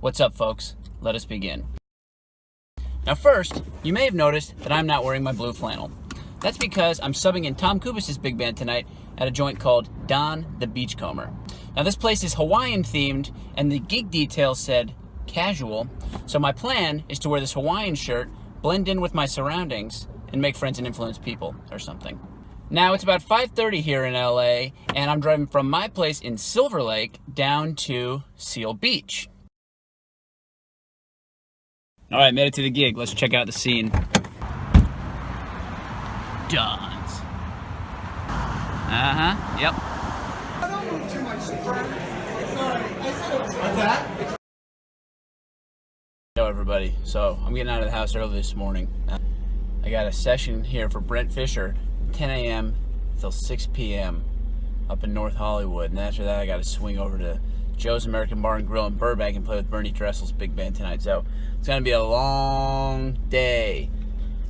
What's up, folks? Let us begin. Now first, you may have noticed that I'm not wearing my blue flannel. That's because I'm subbing in Tom Kubis's big band tonight at a joint called Don the Beachcomber. Now this place is Hawaiian themed and the gig details said casual, so my plan is to wear this Hawaiian shirt, blend in with my surroundings, and make friends and influence people or something. Now it's about 5:30 here in LA and I'm driving from my place in Silver Lake down to Seal Beach. All right, made it to the gig. Let's check out the scene. Don's. Yep. Don't move too much. Sorry. What's that? Hello, everybody. So I'm getting out of the house early this morning. I got a session here for Brent Fisher, 10 a.m. till 6 p.m. up in North Hollywood. And after that, I got to swing over to Joe's American Bar and Grill in Burbank and play with Bernie Dressel's big band tonight. So it's going to be a long day.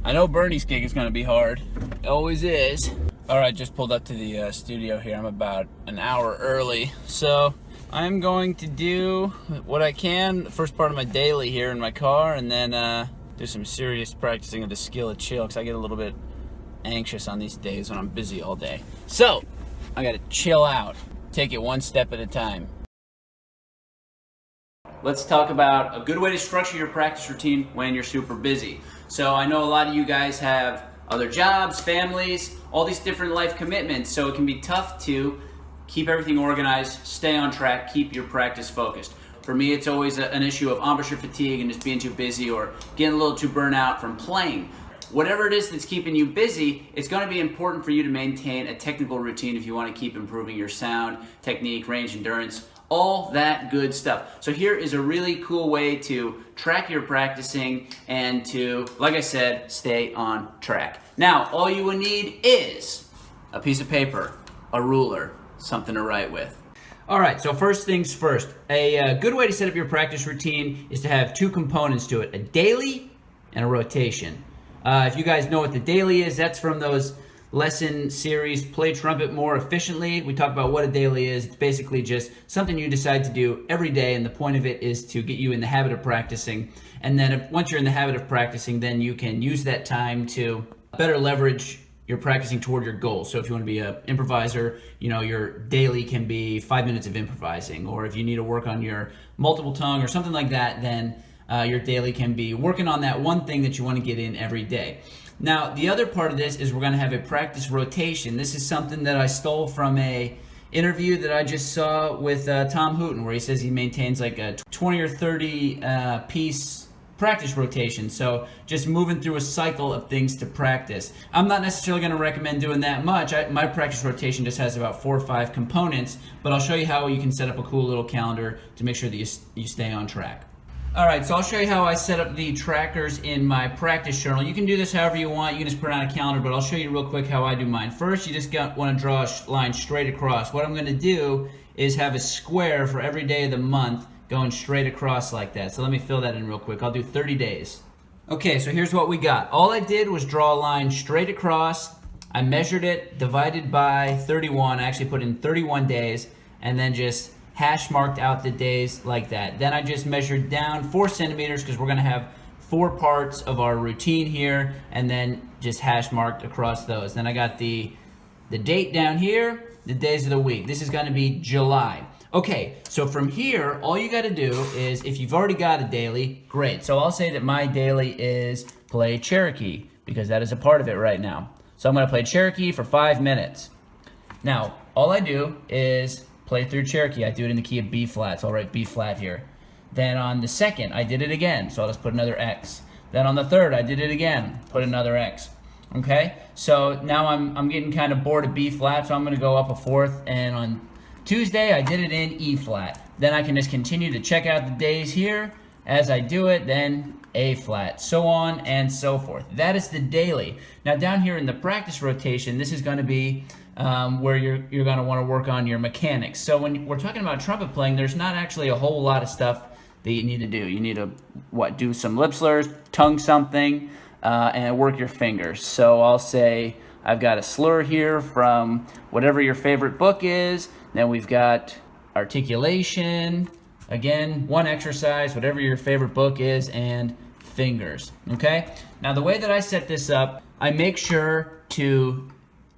I know Bernie's gig is going to be hard. It always is. All right, just pulled up to the studio here. I'm about an hour early. So I'm going to do what I can, the first part of my daily here in my car, and then do some serious practicing of the skill of chill, because I get a little bit anxious on these days when I'm busy all day. So I got to chill out, take it one step at a time. Let's talk about a good way to structure your practice routine when you're super busy. So I know a lot of you guys have other jobs, families, all these different life commitments, so it can be tough to keep everything organized, stay on track, keep your practice focused. For me, it's always an issue of embouchure fatigue and just being too busy or getting a little too burnt out from playing. Whatever it is that's keeping you busy, it's going to be important for you to maintain a technical routine if you want to keep improving your sound, technique, range, endurance, all that good stuff. So here is a really cool way to track your practicing and to, like I said, stay on track. Now, all you will need is a piece of paper, a ruler, something to write with. All right, so first things first. A good way to set up your practice routine is to have two components to it, a daily and a rotation. If you guys know what the daily is, that's from those lesson series, Play Trumpet More Efficiently. We talk about what a daily is. It's basically just something you decide to do every day, and the point of it is to get you in the habit of practicing. And then once you're in the habit of practicing, then you can use that time to better leverage your practicing toward your goals. So if you want to be an improviser, you know, your daily can be 5 minutes of improvising. Or if you need to work on your multiple tongue or something like that, then your daily can be working on that one thing that you want to get in every day. Now, the other part of this is we're going to have a practice rotation. This is something that I stole from a interview that I just saw with Tom Hooten, where he says he maintains like a 20 or 30 piece practice rotation. So just moving through a cycle of things to practice. I'm not necessarily going to recommend doing that much. My practice rotation just has about 4 or 5 components, but I'll show you how you can set up a cool little calendar to make sure that you stay on track. All right, so I'll show you how I set up the trackers in my practice journal. You can do this however you want. You can just put it on a calendar, but I'll show you real quick how I do mine. First, you just want to draw a line straight across. What I'm going to do is have a square for every day of the month going straight across like that. So let me fill that in real quick. I'll do 30 days. Okay, so here's what we got. All I did was draw a line straight across. I measured it, divided by 31. I actually put in 31 days, and then just hash marked out the days like that. Then I just measured down 4 centimeters because we're going to have 4 parts of our routine here, and then just hash marked across those. Then I got the date down here, the days of the week. This is going to be July. Okay, so from here, all you got to do is, if you've already got a daily, great. So I'll say that my daily is play Cherokee, because that is a part of it right now. So I'm going to play Cherokee for 5 minutes. Now, all I do is play through Cherokee. I do it in the key of B flat, so I'll write B flat here. Then on the second, I did it again, so I'll just put another X. Then on the third, I did it again, put another X. Okay, so now I'm getting kind of bored of B flat, so I'm going to go up a fourth, and on Tuesday, I did it in E flat. Then I can just continue to check out the days here as I do it, then A flat, so on and so forth. That is the daily. Now down here in the practice rotation, this is going to be where you're going to want to work on your mechanics. So when we're talking about trumpet playing, there's not actually a whole lot of stuff that you need to do. You need to do some lip slurs, tongue something, and work your fingers. So I'll say I've got a slur here from whatever your favorite book is. Then we've got articulation, Again, one exercise, whatever your favorite book is, and fingers, okay? Now the way that I set this up, I make sure to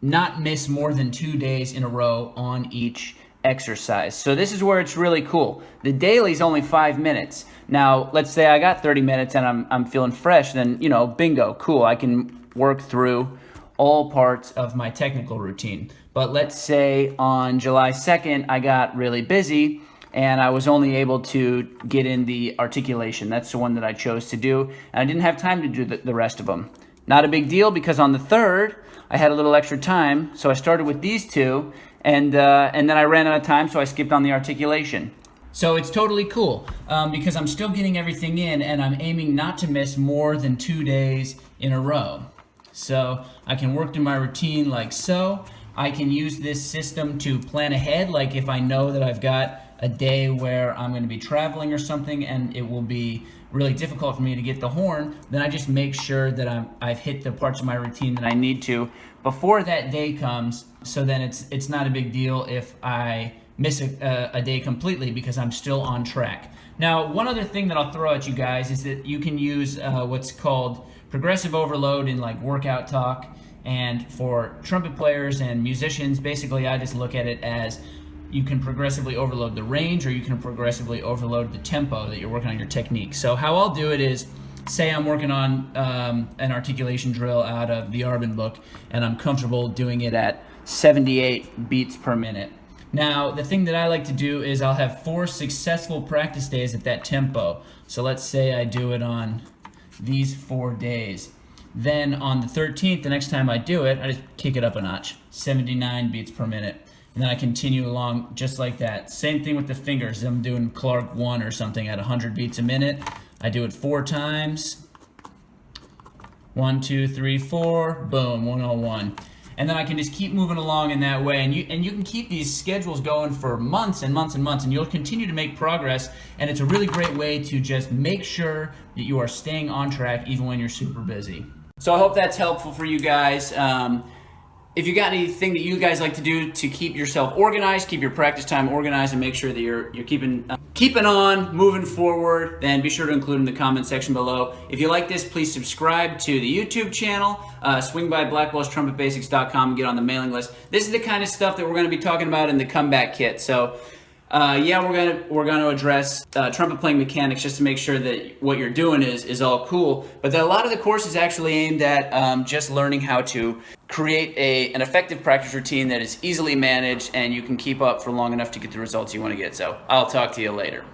not miss more than 2 days in a row on each exercise. So this is where it's really cool. The daily is only 5 minutes. Now, let's say I got 30 minutes and I'm feeling fresh, then, bingo, cool. I can work through all parts of my technical routine. But let's say on July 2nd, I got really busy and I was only able to get in the articulation. That's the one that I chose to do, and I didn't have time to do the rest of them. Not a big deal, because on the 3rd, I had a little extra time, so I started with these two, and then I ran out of time, so I skipped on the articulation. So it's totally cool, because I'm still getting everything in, and I'm aiming not to miss more than 2 days in a row. So I can work through my routine like so. I can use this system to plan ahead, like if I know that I've got a day where I'm going to be traveling or something and it will be really difficult for me to get the horn, then I just make sure that I've hit the parts of my routine that I need to before that day comes, so then it's not a big deal if I miss a day completely, because I'm still on track. Now, one other thing that I'll throw at you guys is that you can use what's called progressive overload in like workout talk, and for trumpet players and musicians, basically I just look at it as you can progressively overload the range, or you can progressively overload the tempo that you're working on your technique. So how I'll do it is, say I'm working on an articulation drill out of the Arbin book, and I'm comfortable doing it at 78 beats per minute. Now, the thing that I like to do is I'll have 4 successful practice days at that tempo. So let's say I do it on these 4 days. Then on the 13th, the next time I do it, I just kick it up a notch, 79 beats per minute. And then I continue along just like that. Same thing with the fingers. I'm doing Clark 1 or something at 100 beats a minute. I do it 4 times. 1, 2, 3, 4, boom, 101. And then I can just keep moving along in that way. And you can keep these schedules going for months and months and months, and you'll continue to make progress. And it's a really great way to just make sure that you are staying on track even when you're super busy. So I hope that's helpful for you guys. If you got anything that you guys like to do to keep yourself organized, keep your practice time organized, and make sure that you're keeping on moving forward, then be sure to include in the comment section below. If you like this, please subscribe to the YouTube channel. Swing by blackwellstrumpetbasics.com and get on the mailing list. This is the kind of stuff that we're going to be talking about in the comeback kit. So yeah, we're gonna address trumpet playing mechanics, just to make sure that what you're doing is all cool. But a lot of the course is actually aimed at just learning how to create an effective practice routine that is easily managed and you can keep up for long enough to get the results you want to get. So I'll talk to you later.